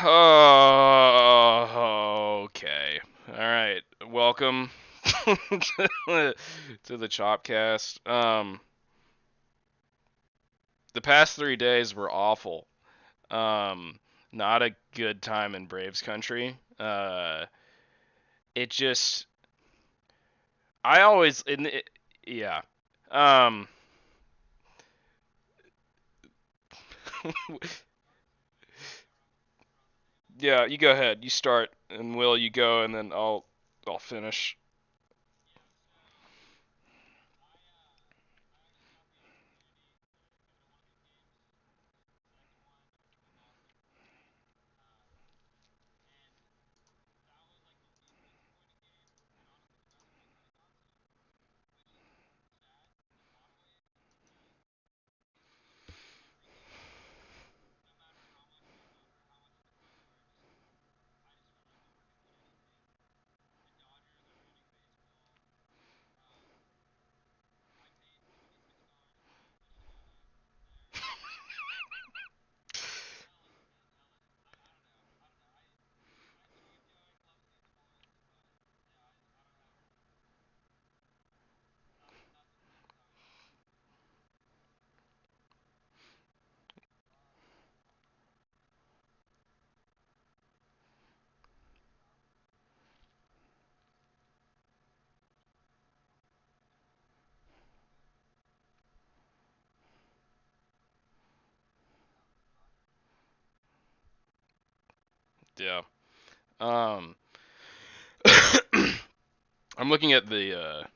Oh, okay. All right. Welcome to the Chopcast. The past 3 days were awful. Um, Not a good time in Braves country. It just, I always, yeah. Um, yeah. You go ahead. You start, and Will, you go, and then I'll finish. Yeah. Um, I'm looking at I'm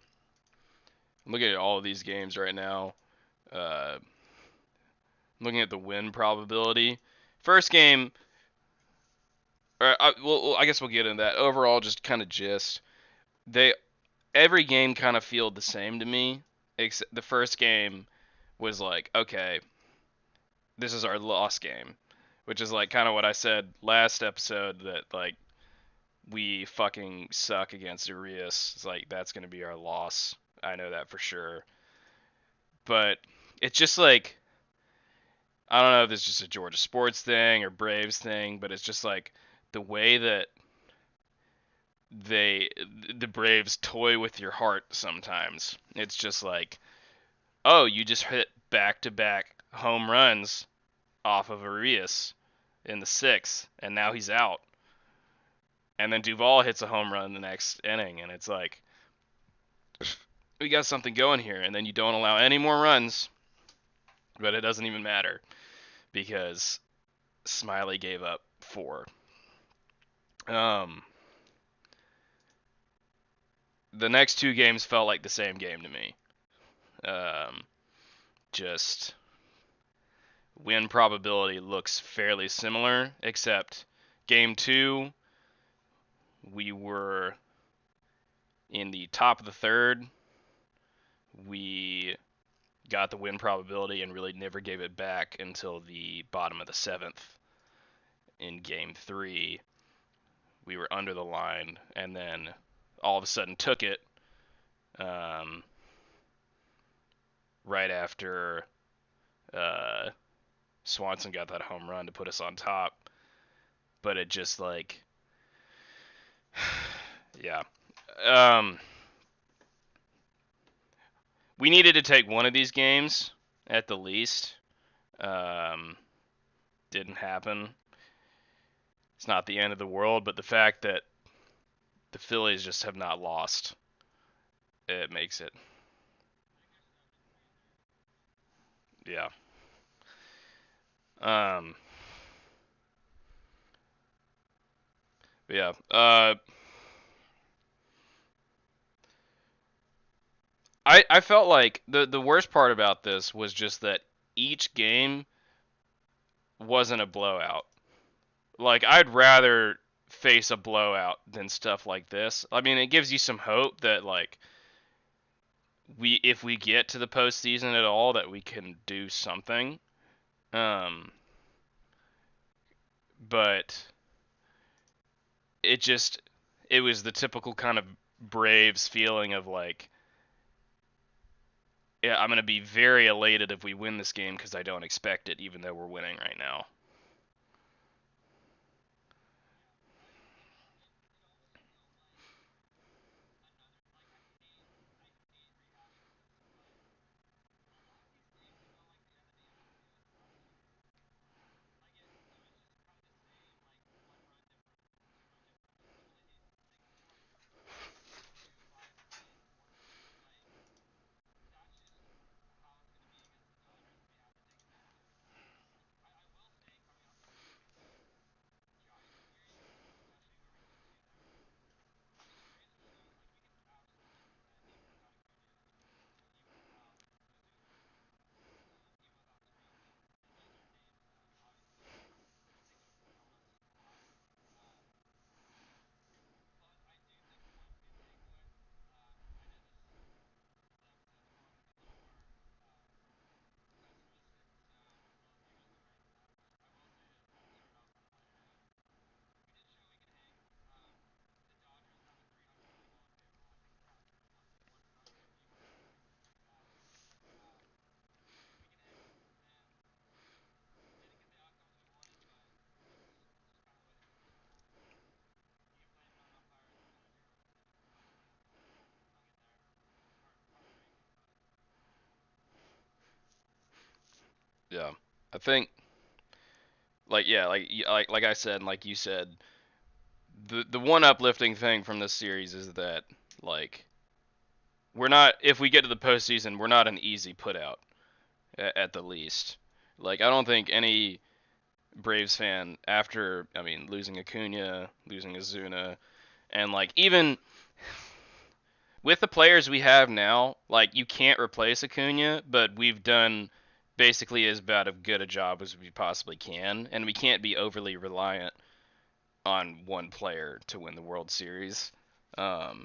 looking at all of these games right now. I'm looking at the win probability. First game, I guess we'll get into that. Overall, just kind of gist. They Every game kind of feel the same to me. Except the first game was like, okay, this is our lost game, which is like kind of what I said last episode that like we fucking suck against Urias. It's like that's gonna be our loss. I know that for sure. But it's just like I don't know if it's just a Georgia sports thing or Braves thing, but it's just like the way that they the Braves toy with your heart sometimes. It's just like, oh, you just hit back-to-back home runs off of Arias in the sixth, and now he's out. And then Duvall hits a home run the next inning, and it's like we got something going here. And then you don't allow any more runs, but it doesn't even matter because Smiley gave up four. Um, the next two games felt like the same game to me. Um, just win probability looks fairly similar, except game two, we were in the top of the third. We got the win probability and really never gave it back until the bottom of the seventh. In game three, we were under the line and then all of a sudden took it um, right after uh, Swanson got that home run to put us on top. But it just like, yeah. Um, we needed to take one of these games at the least. Um, didn't happen. It's not the end of the world, but the fact that the Phillies just have not lost, it makes it, yeah. Um, yeah. I felt like the worst part about this was just that each game wasn't a blowout. Like I'd rather face a blowout than stuff like this. I mean, it gives you some hope that like we if we get to the postseason at all that we can do something. Um, but it just it was the typical kind of Braves feeling of like, yeah, I'm gonna be very elated if we win this game because I don't expect it, even though we're winning right now. Yeah. I think like yeah, like I said, and like you said, the one uplifting thing from this series is that like we're not if we get to the postseason, we're not an easy put out at the least. Like I don't think any Braves fan after I mean losing Acuna, losing Azuna, and like even with the players we have now, like you can't replace Acuna, but we've done basically as bad of good a job as we possibly can, and we can't be overly reliant on one player to win the World Series. Um,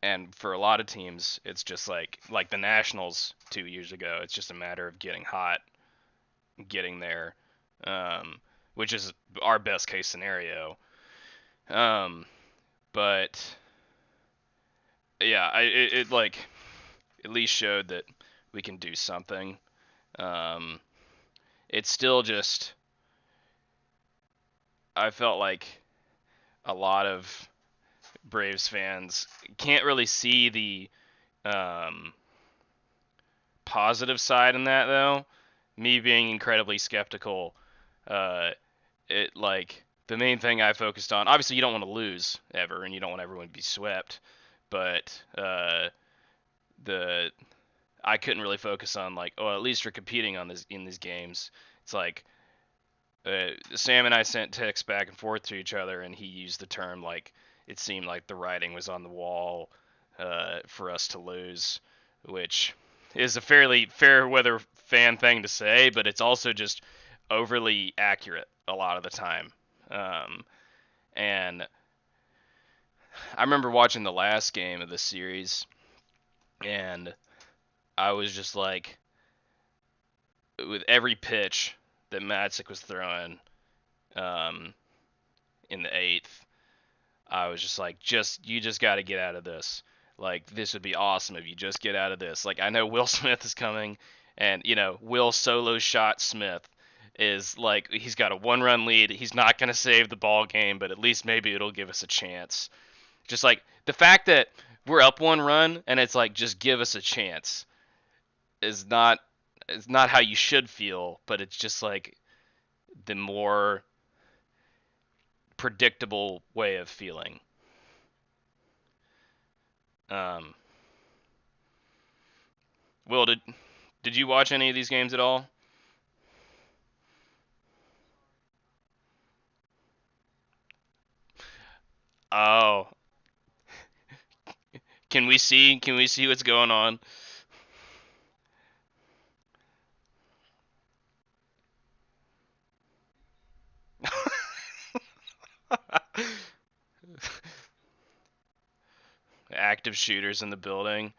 and for a lot of teams, it's just like the Nationals 2 years ago. It's just a matter of getting hot, getting there, um, which is our best case scenario. Um, but yeah, it like at least showed that we can do something. Um, it's still just I felt like a lot of Braves fans can't really see the um, positive side in that though. Me being incredibly skeptical, uh, it like the main thing I focused on. Obviously, you don't want to lose ever, and you don't want everyone to be swept. But the I couldn't really focus on like, oh, at least you're competing on this in these games. It's like Sam and I sent texts back and forth to each other, and he used the term like it seemed like the writing was on the wall for us to lose, which is a fairly fair weather fan thing to say, but it's also just overly accurate a lot of the time. And I remember watching the last game of the series, and I was just like, with every pitch that Matzik was throwing um, in the eighth, I was just like, you just got to get out of this. Like this would be awesome if you just get out of this. Like I know Will Smith is coming, and Will solo shot Smith is like he's got a 1-run lead. He's not gonna save the ball game, but at least maybe it'll give us a chance. Just like the fact that we're up 1 run and it's like just give us a chance is not how you should feel, but it's just like the more predictable way of feeling. Um, Will, did you watch any of these games at all? Oh, can we see what's going on? Active shooters in the building.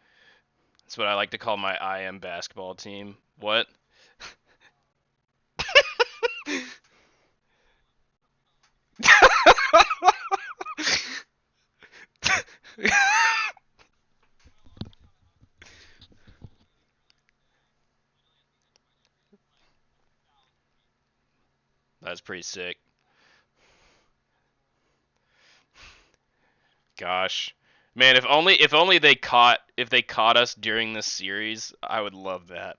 That's what I like to call my IM basketball team. What? That's pretty sick. Gosh. Man, if only they caught us during this series, I would love that.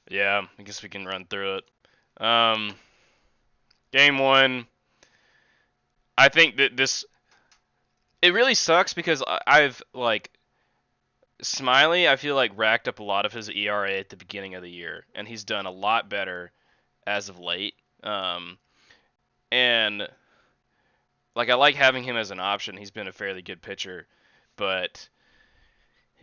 Yeah, I guess we can run through it. Game 1, I think that this it really sucks because I've like Smiley, I feel like racked up a lot of his ERA at the beginning of the year, and he's done a lot better as of late. And like I like having him as an option. He's been a fairly good pitcher, but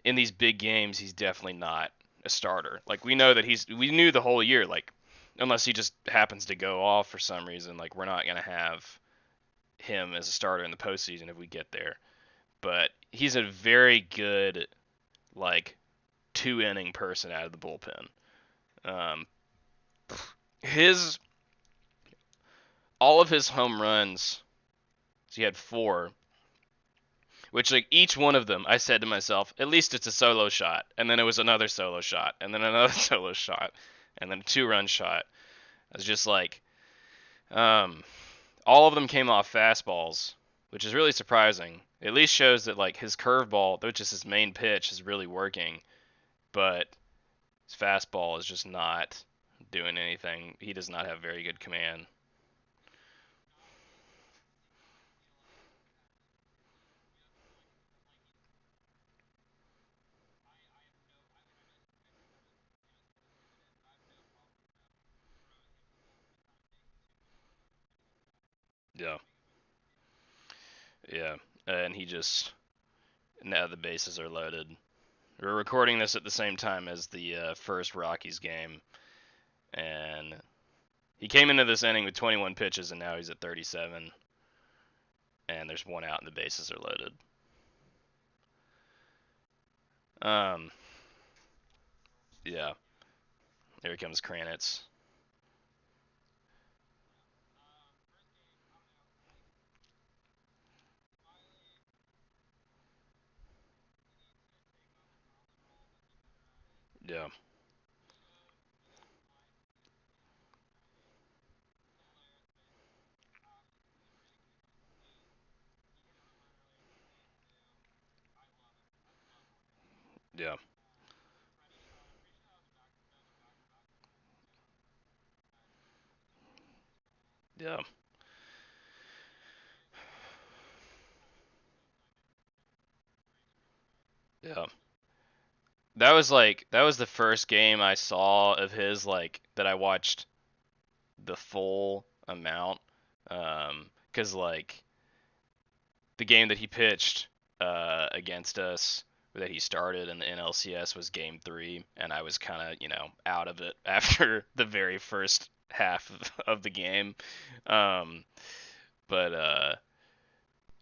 in these big games, he's definitely not a starter. Like we knew the whole year, like unless he just happens to go off for some reason, like we're not gonna have him as a starter in the postseason if we get there. But he's a very good like 2 inning person out of the bullpen. Um, his all of his home runs, so he had 4, which like each one of them, I said to myself, at least it's a solo shot, and then it was another solo shot, and then another solo shot, and then a 2-run shot. I was just like, all of them came off fastballs, which is really surprising At least shows that like his curveball, which is his main pitch, is really working, but his fastball is just not doing anything. He does not have very good command. Yeah, yeah, and he just now the bases are loaded. We're recording this at the same time as the first Rockies game, and he came into this inning with 21 pitches, and now he's at 37, and there's one out, and the bases are loaded. Um, yeah, here comes Kranitz. Yeah, yeah, yeah, yeah. That was the first game I saw of his like that I watched the full amount. 'Cause like the game that he pitched against us that he started in the NLCS was game 3, and I was kind of out of it after the very first half of the game. Um, but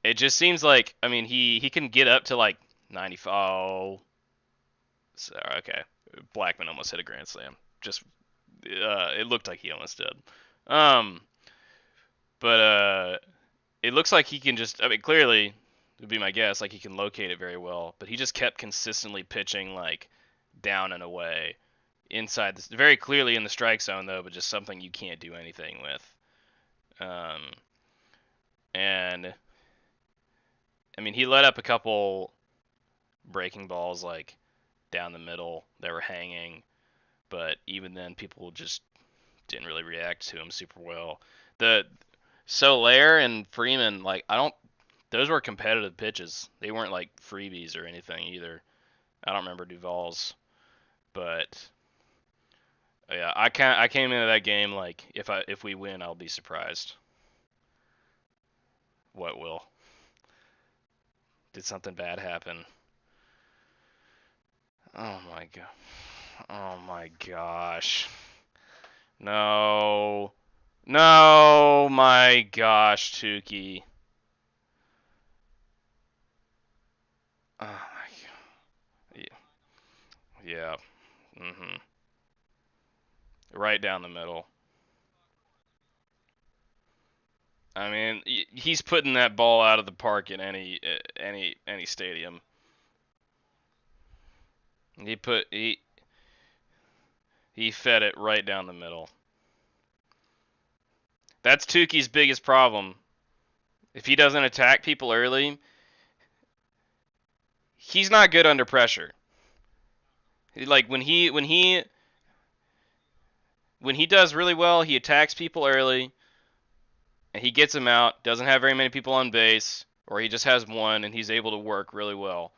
it just seems like I mean he can get up to like 95. Oh, so, okay, Blackman almost hit a grand slam. Just it looked like he almost did. Um, but it looks like he can just. I mean, clearly, would be my guess. Like he can locate it very well, but he just kept consistently pitching like down and away, inside this, very clearly in the strike zone though, but just something you can't do anything with. Um, and I mean, he let up a couple breaking balls like down the middle that were hanging, but even then, people just didn't really react to him super well. The Soler and Freeman, like I don't those were competitive pitches. They weren't like freebies or anything either. I don't remember Duvall's, but yeah, I came into that game like if we win, I'll be surprised. What will? Did something bad happen? Oh my god. Oh my gosh. No. No, my gosh, Tukey. Oh my god. Yeah. Mhm. Right down the middle. I mean, he's putting that ball out of the park in any stadium. He fed it right down the middle. That's Tukey's biggest problem. If he doesn't attack people early, he's not good under pressure. Like when he does really well, he attacks people early and he gets them out. Doesn't have very many people on base, or he just has one and he's able to work really well.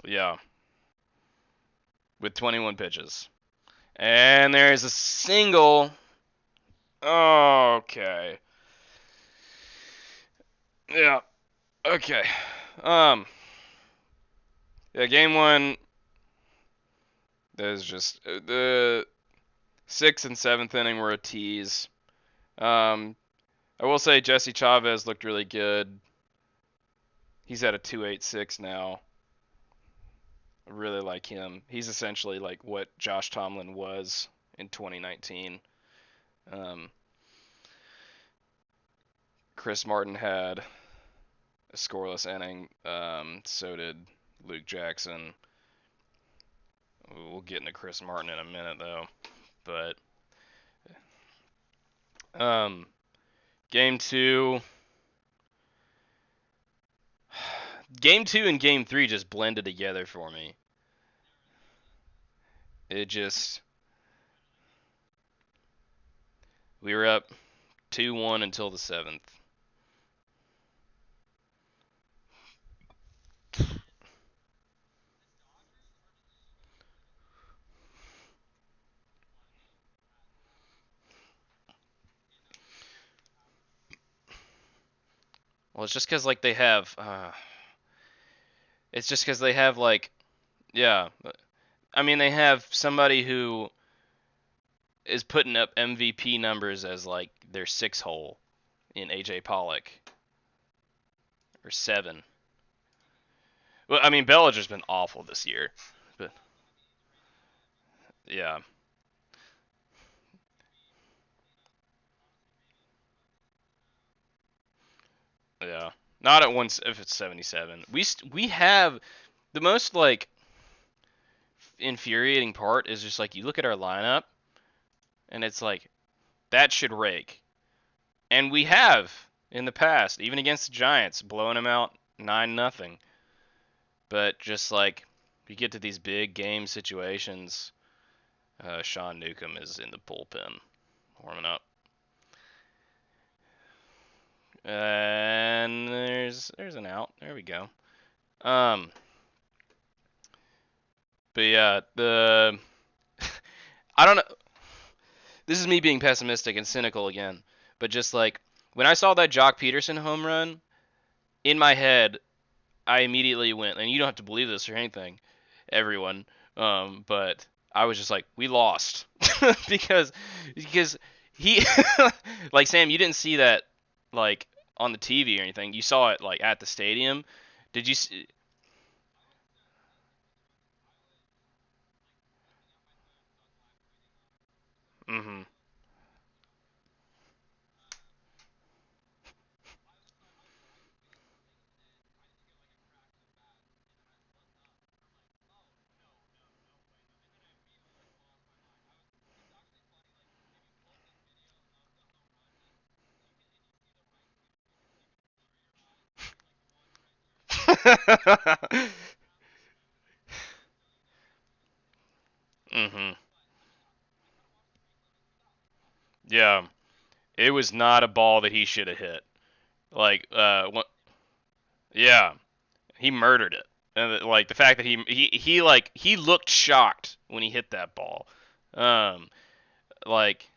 Yeah, with 21 pitches. And there's a single. Okay. Yeah. Okay. Um. Yeah. Game 1. There's just the sixth and seventh inning were a tease. Um. I will say Jesse Chavez looked really good. He's at a 2.86 now. I really like him. He's essentially like what Josh Tomlin was in 2019. Um, Chris Martin had a scoreless inning. So did Luke Jackson. We'll get into Chris Martin in a minute though, but Um, game two, game two and game three just blended together for me. It just we were up 2-1 until the seventh. Well, it's just because like they have. It's just because they have like, yeah. I mean, they have somebody who is putting up MVP numbers as like their six hole in AJ Pollock or seven. Well, I mean, Bellinger's been awful this year, but yeah, yeah. Not at once if it's 77. We have the most like infuriating part is just like you look at our lineup and it's like that should rake, and we have in the past, even against the Giants, blowing them out 9-0. But just like you get to these big game situations, Sean Newcomb is in the bullpen warming up. And there's an out. There we go. Um, but yeah, the I don't know. This is me being pessimistic and cynical again, but just like when I saw that Jock Peterson home run, in my head, I immediately went, and you don't have to believe this or anything, everyone, but I was just like, we lost because he like Sam, you didn't see that like on the TV or anything. You saw it like at the stadium. Did you see? Mm-hmm. Mm-hmm. Yeah, it was not a ball that he should have hit. Like, yeah, he murdered it. And like the fact that he looked shocked when he hit that ball. Um, like,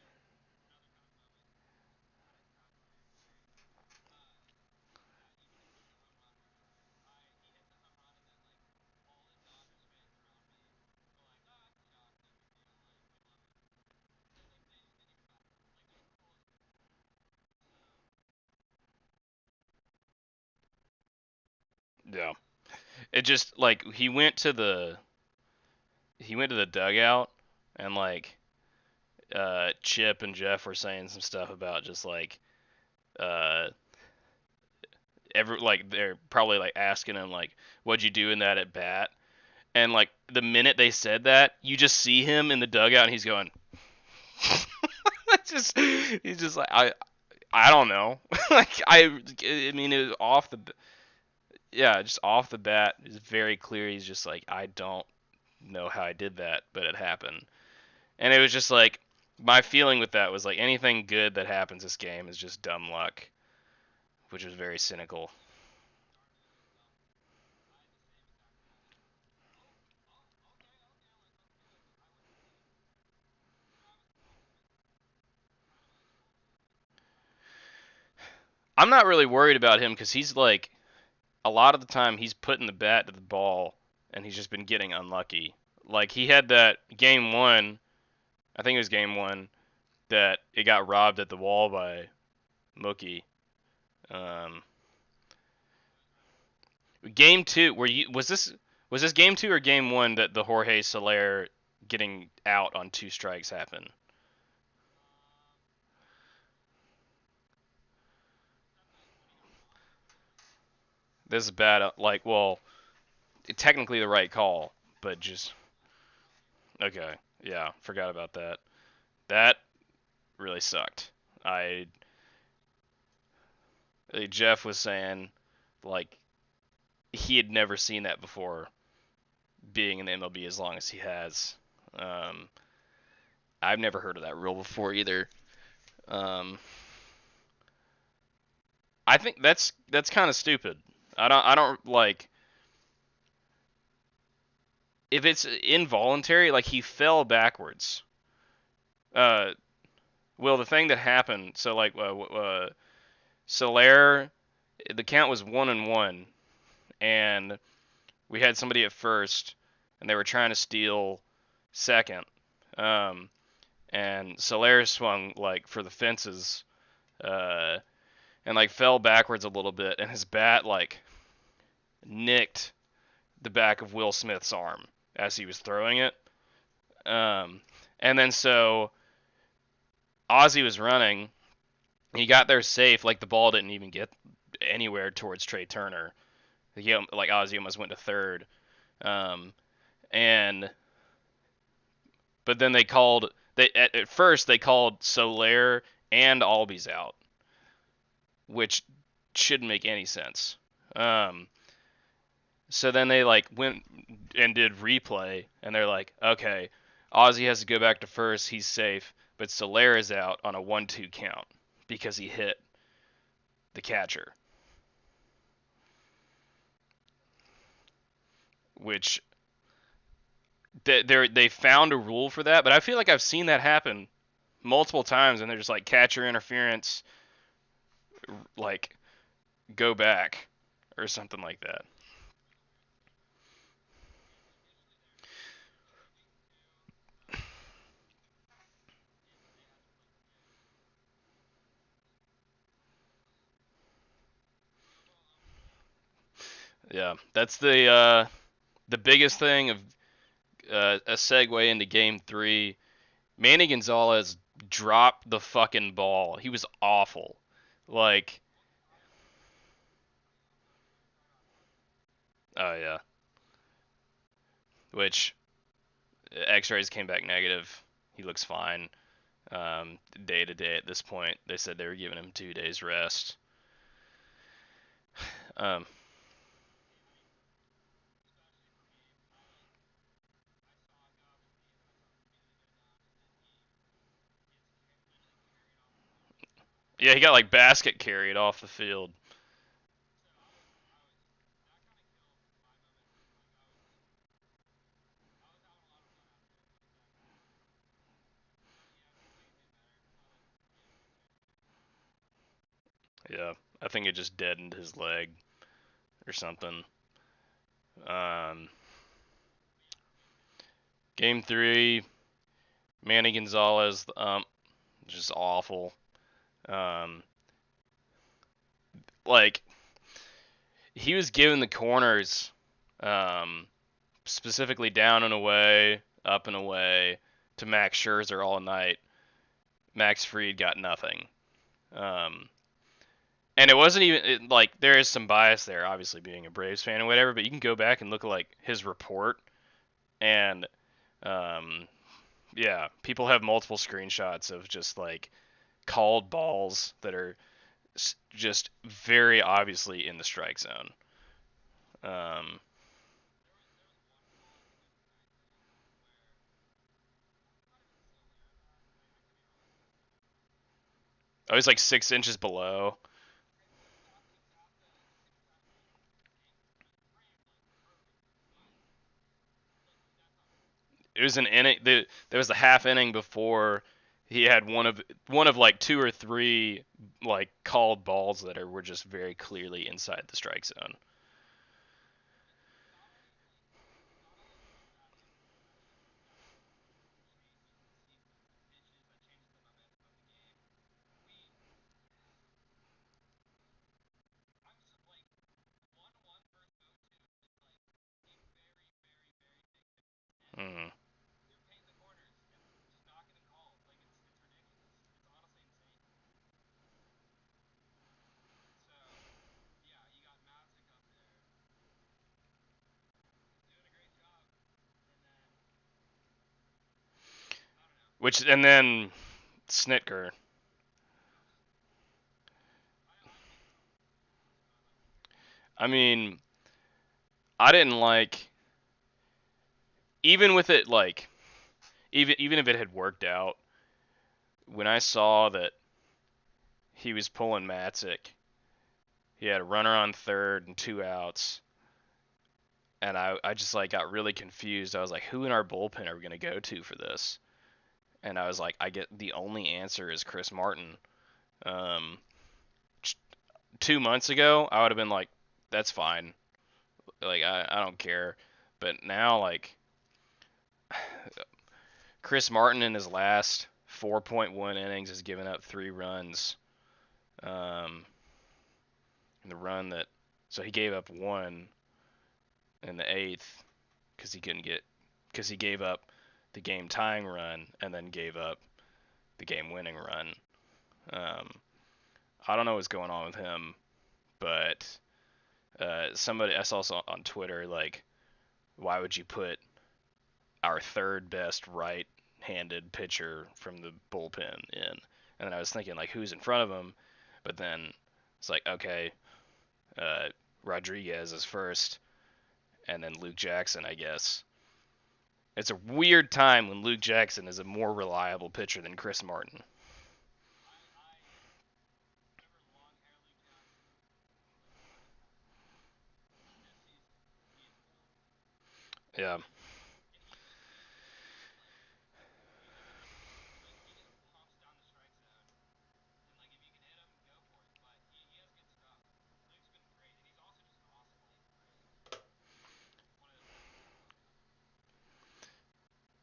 yeah, it just like he went to the dugout and like Chip and Jeff were saying some stuff about just like uh every like they're probably like asking him like what'd you do in that at bat, and like the minute they said that you just see him in the dugout and he's going just he's just like I don't know. Like I mean it was off the yeah, just off the bat it's very clear he's just like I don't know how I did that, but it happened. And it was just like my feeling with that was like anything good that happens this game is just dumb luck, which was very cynical. I'm not really worried about him because he's like a lot of the time he's putting the bat to the ball and he's just been getting unlucky. Like he had that game one, I think it was game one, that it got robbed at the wall by Mookie. Um, game two, were you was this game two or game one that the Jorge Soler getting out on two strikes happened? This is bad. Like, well, technically the right call, but just okay. Yeah, forgot about that. That really sucked. I Jeff was saying like he had never seen that before, being in the MLB as long as he has. Um, I've never heard of that rule before either. Um, I think that's kind of stupid. I don't like if it's involuntary. Like he fell backwards. Uh, well, the thing that happened. So like Soler, the count was 1-1, and we had somebody at first, and they were trying to steal second. Um, and Soler swung like for the fences, uh, and like fell backwards a little bit, and his bat like nicked the back of Will Smith's arm as he was throwing it. Um, and then so Ozzy was running. He got there safe. Like the ball didn't even get anywhere towards Trey Turner. Like Ozzy almost went to third. Um, and but then they called. They at first they called Soler and Albies out, which shouldn't make any sense. Um, so then they like went and did replay, and they're like, okay, Ozzy has to go back to first. He's safe, but Soler is out on a 1-2 count because he hit the catcher, which they found a rule for that. But I feel like I've seen that happen multiple times, and they're just like catcher interference, like go back or something like that. Yeah, that's the biggest thing of a segue into Game Three. Manny Gonzalez dropped the fucking ball. He was awful. Like, oh yeah, which X-rays came back negative. He looks fine. Day to day at this point. They said they were giving him 2 days rest. Um, yeah, he got like basket carried off the field. Yeah, I think it just deadened his leg or something. Um, Game three, Manny Gonzalez, just awful. Um, like he was given the corners, um, specifically down and away, up and away, to Max Scherzer all night. Max Fried got nothing. Um, and it wasn't even like there is some bias there, obviously being a Braves fan or whatever. But you can go back and look at like his report, and um, yeah, people have multiple screenshots of just like called balls that are just very obviously in the strike zone. Um, I was like 6 inches below. It was an inning. There was a half inning before he had one of like two or three like called balls that were just very clearly inside the strike zone. Mm. Which and then Snitker. I mean, I didn't like even with it like even if it had worked out, when I saw that he was pulling Matzik, he had a runner on third and 2 outs, and I just like got really confused. I was like, who in our bullpen are we gonna go to for this? And I was like, I get the only answer is Chris Martin. Um, 2 months ago, I would have been like, that's fine. Like I don't care. But now like Chris Martin in his last 4.1 innings has given up 3 runs. Um, and the run that so he gave up one in the eighth because he gave up the game tying run and then gave up the game winning run. Um, I don't know what's going on with him, but somebody I saw on Twitter like, why would you put our third best right-handed pitcher from the bullpen in? And then I was thinking like, who's in front of him? But then it's like, okay, uh, Rodriguez is first, and then Luke Jackson, I guess. It's a weird time when Luke Jackson is a more reliable pitcher than Chris Martin. Yeah.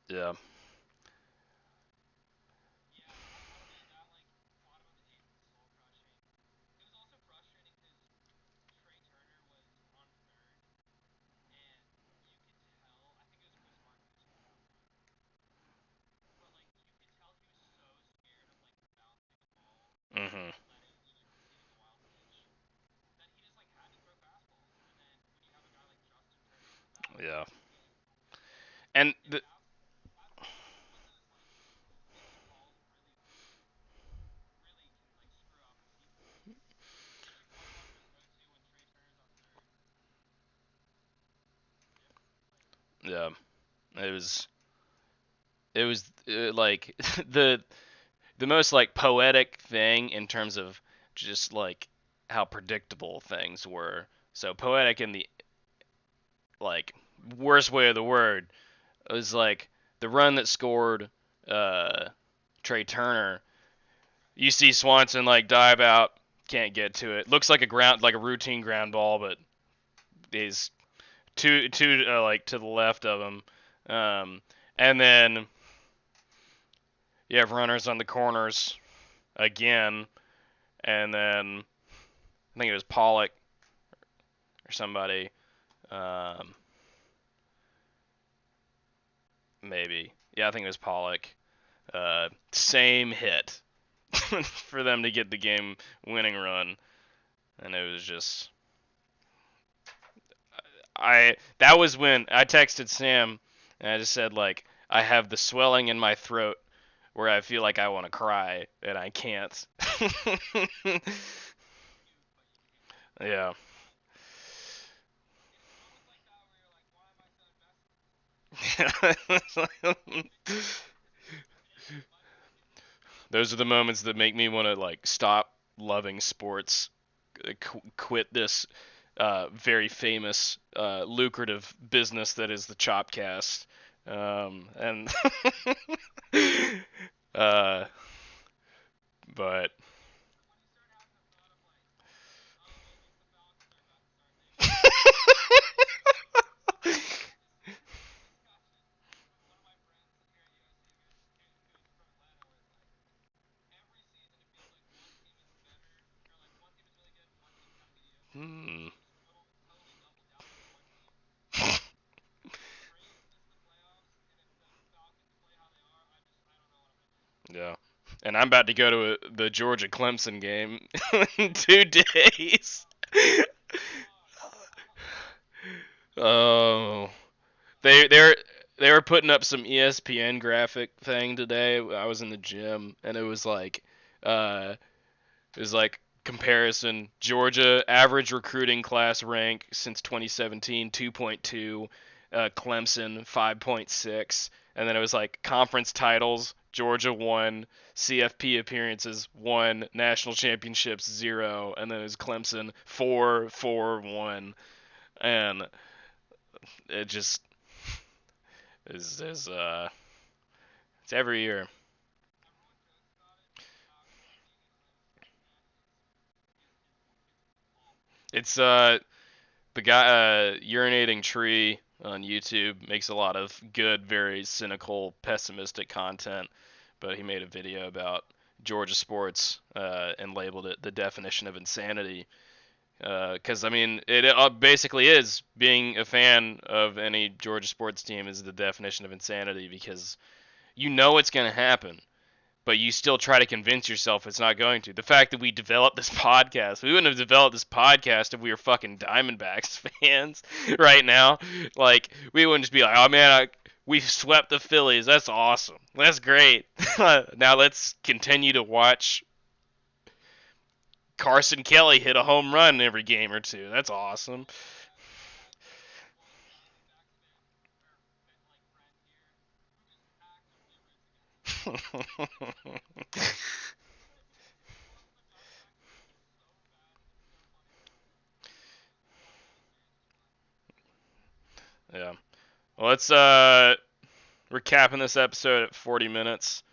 Yeah. Mhm. Yeah. And yeah, it was like the most like poetic thing in terms of just like how predictable things were. So poetic in the like worst way of the word. It was like the run that scored uh, Trey Turner. You see Swanson like dive out, can't get to it. Looks like a routine ground ball, but he's two like to the left of him. And then you have runners on the corners again, and then I think it was Pollock or somebody, um, maybe. Yeah, I think it was Pollock. Same hit for them to get the game winning run, and it was just I that was when I texted Sam and I just said like I have the swelling in my throat where I feel like I want to cry and I can't. Yeah. Those are the moments that make me want to like stop loving sports, quit this very famous, lucrative business that is the Chopcast, and uh, but hmm, yeah. And I'm about to go to the Georgia Clemson game in 2 days. Oh, they were putting up some ESPN graphic thing today. I was in the gym and uh, it was like comparison, Georgia average recruiting class rank since 2017 2.2, Clemson 5.6, and then it was like conference titles. Georgia 1, CFP appearances 1, national championships 0, and then it was Clemson 4, 4, 1, and it just is it's every year. It's the guy urinating tree on YouTube makes a lot of good, very cynical, pessimistic content. But he made a video about Georgia sports and labeled it the definition of insanity. Because I mean, it basically is being a fan of any Georgia sports team is the definition of insanity because you know it's going to happen but you still try to convince yourself it's not going to. The fact that we developed this podcast, we wouldn't have developed this podcast if we were fucking Diamondbacks fans right now. Like, we wouldn't just be like, oh man, we swept the Phillies. That's awesome. That's great. Now let's continue to watch Carson Kelly hit a home run every game or two. That's awesome. Yeah. Well, let's we're capping this episode at 40 minutes.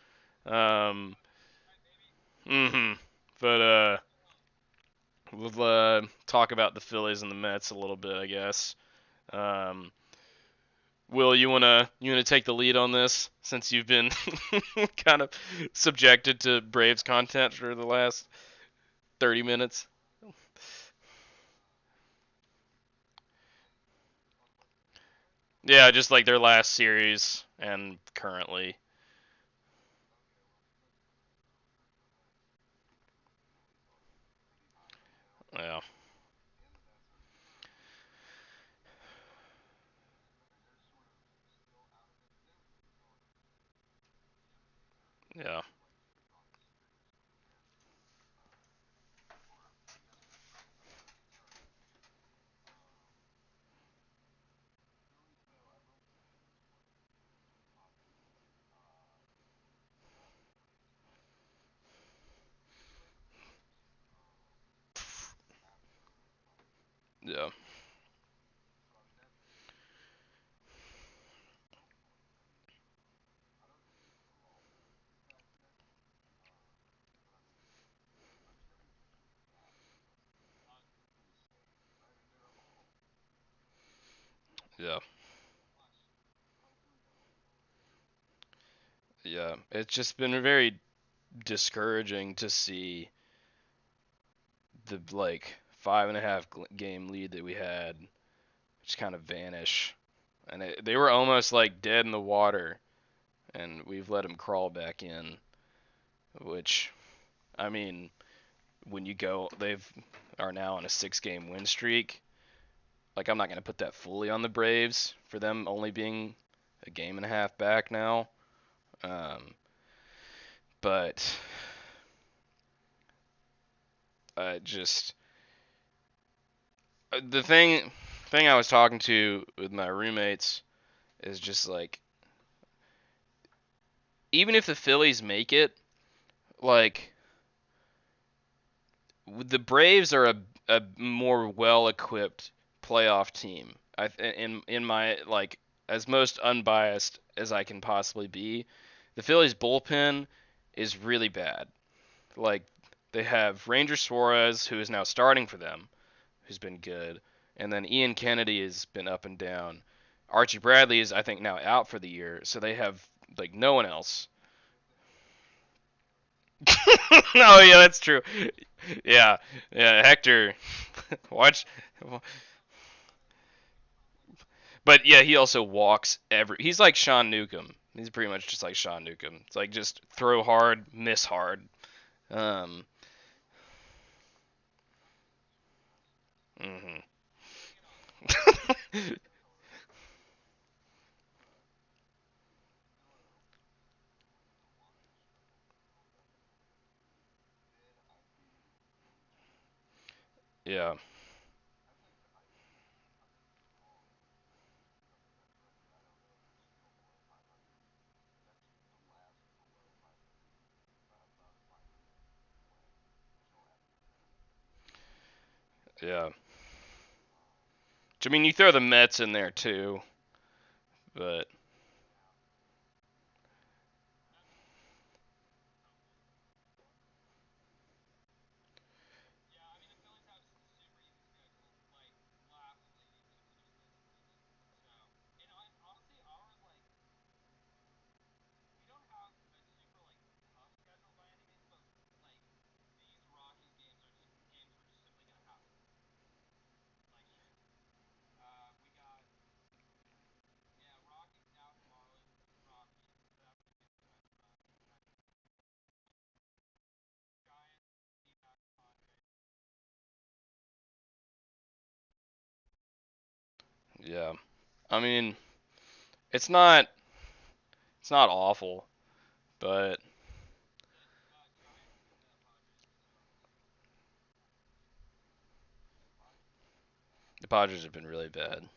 Um, mhm. But we'll talk about the Phillies and the Mets a little bit, I guess. Um, Will, you wanna take the lead on this since you've been kind of subjected to Braves content for the last 30 minutes? Yeah, just like their last series and currently. Yeah, yeah, yeah, yeah, yeah. It's just been very discouraging to see the like 5.5 game lead that we had just kind of vanish. And they were almost like dead in the water, and we've let them crawl back in. Which, I mean, when you go, they've are now on a 6 game win streak. Like, I'm not gonna put that fully on the Braves for them only being a game and a half back now. Um, but just the thing I was talking to with my roommates is just like even if the Phillies make it, like the Braves are a more well equipped playoff team. In my like as most unbiased as I can possibly be, the Phillies bullpen is really bad. Like they have Ranger Suarez who is now starting for them, who's been good, and then Ian Kennedy has been up and down. Archie Bradley is I think now out for the year, so they have like no one else. Oh yeah, that's true. Yeah, yeah, Hector. Watch, but yeah, he also walks every. He's like Sean Newcomb. He's pretty much just like Sean Newcomb. It's like just throw hard, miss hard. Um, hmm Yeah. Yeah. I mean, you throw the Mets in there too, but yeah. I mean, it's not it's not awful, but the Padres have been really bad.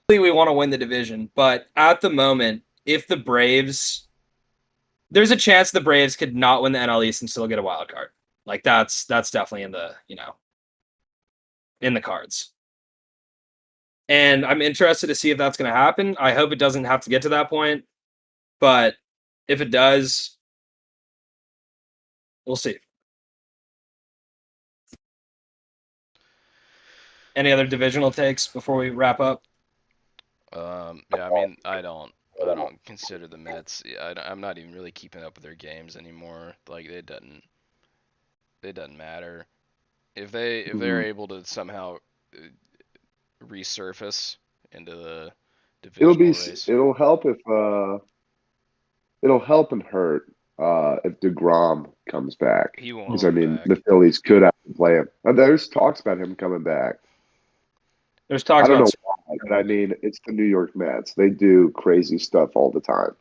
We want to win the division, but at the moment, if the Braves, there's a chance the Braves could not win the NL East and still get a wild card. Like that's definitely in the in the cards. And I'm interested to see if that's going to happen. I hope it doesn't have to get to that point, but if it does, we'll see. Any other divisional takes before we wrap up? Yeah, I mean, I don't consider the Mets. Yeah, I'm not even really keeping up with their games anymore. Like it doesn't matter if they're Mhm. able to somehow resurface into the It'll be divisional race. it'll help and hurt if DeGrom comes back He won't because I come mean the back. Phillies could actually play him. There's talks about him coming back. There's I talks don't about know why, but I mean it's the New York Mets. They do crazy stuff all the time.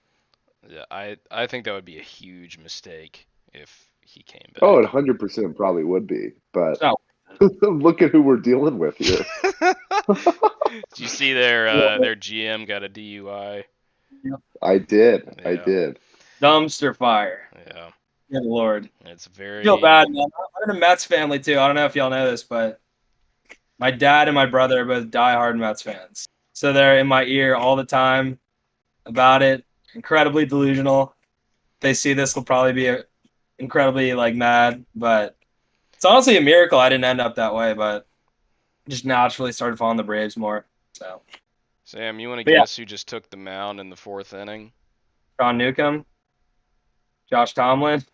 Yeah, I think that would be a huge mistake if he came Oh, it back. 100% probably would be, but no. look at who we're dealing with here. Did you see their GM got a DUI? I did. I Yeah, did. Dumpster fire. yeah. Good lord. It's I feel bad, very man. I'm in a Mets family too. I don't know if y'all know this, but my dad and my brother are both diehard Mets fans. So they're in my ear all the time about it. Incredibly delusional. They see this, they'll probably be incredibly like mad, but it's honestly a miracle I didn't end up that way, but just naturally started following the Braves more. So, Sam. You want to but yeah, guess who just took the mound in the fourth inning? John Newcomb, Josh Tomlin,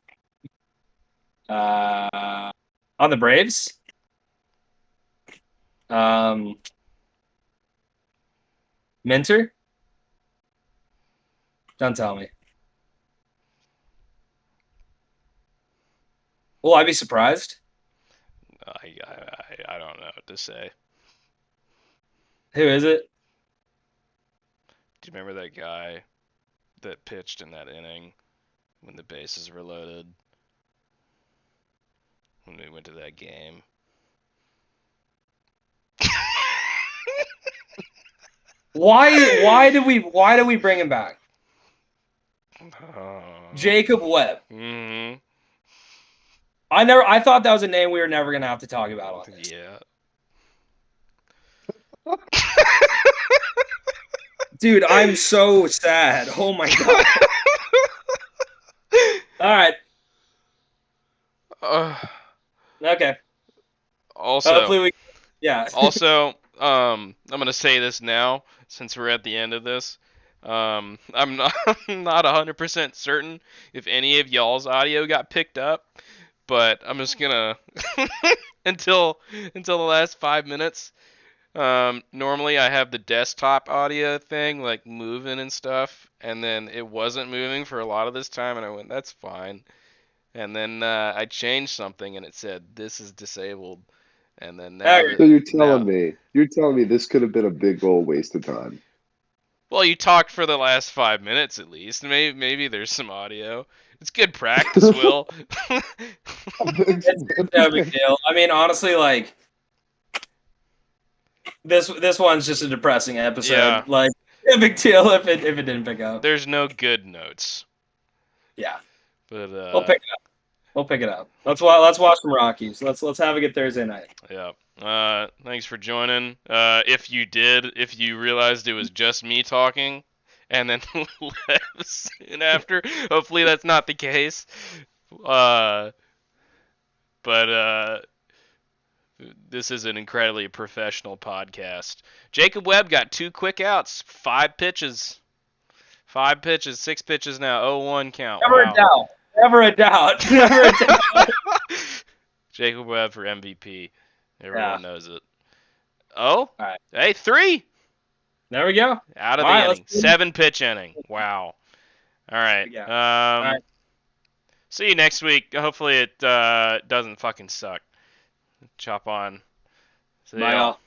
uh, on the Braves. Um, Minter, don't tell me. Will I be surprised? I don't know what to say. Who is it? Do you remember that guy that pitched in that inning when the bases were loaded when we went to that game? Why do we bring him back? Jacob Webb. Hmm. I thought that was a name we were never gonna have to talk about on this. Yeah. Dude, I'm so sad. Oh my god. All right. uh, Okay. also, Hopefully we yeah. I'm gonna say this now since we're at the end of this. I'm not not 100% certain if any of y'all's audio got picked up, but I'm just gonna until until the last 5 minutes. Normally I have the desktop audio thing like moving and stuff, and then it wasn't moving for a lot of this time, and I went, that's fine. And then I changed something, and it said this is disabled. And then Okay. So you're telling me this could have been a big old waste of time. well, you talked for the last 5 minutes at least. Maybe there's some audio. It's good practice, Will. Thanks, It's man. no big deal. I mean, honestly, like this one's just a depressing episode. Yeah. Like, no big deal if it didn't pick up. There's no good notes. Yeah, But we'll pick it up. We'll pick it up. Let's watch some Rockies. Let's have a good Thursday night. yeah. Thanks for joining. If you realized it was just me talking and then left soon after, hopefully that's not the case. But this is an incredibly professional podcast. Jacob Webb got 2 quick outs, 5 pitches. 6 pitches now, 0-1 count. Never Wow. a doubt. Never a doubt. Never a doubt. Jacob Webb for MVP. Everyone Yeah. knows it. Oh, All right. Hey, 3 There we go. out of All the right, inning. let's do it. 7 pitch inning. Wow. All right. Yeah. All right. See you next week. Hopefully it doesn't fucking suck. Chop on. See Bye, y'all. y'all.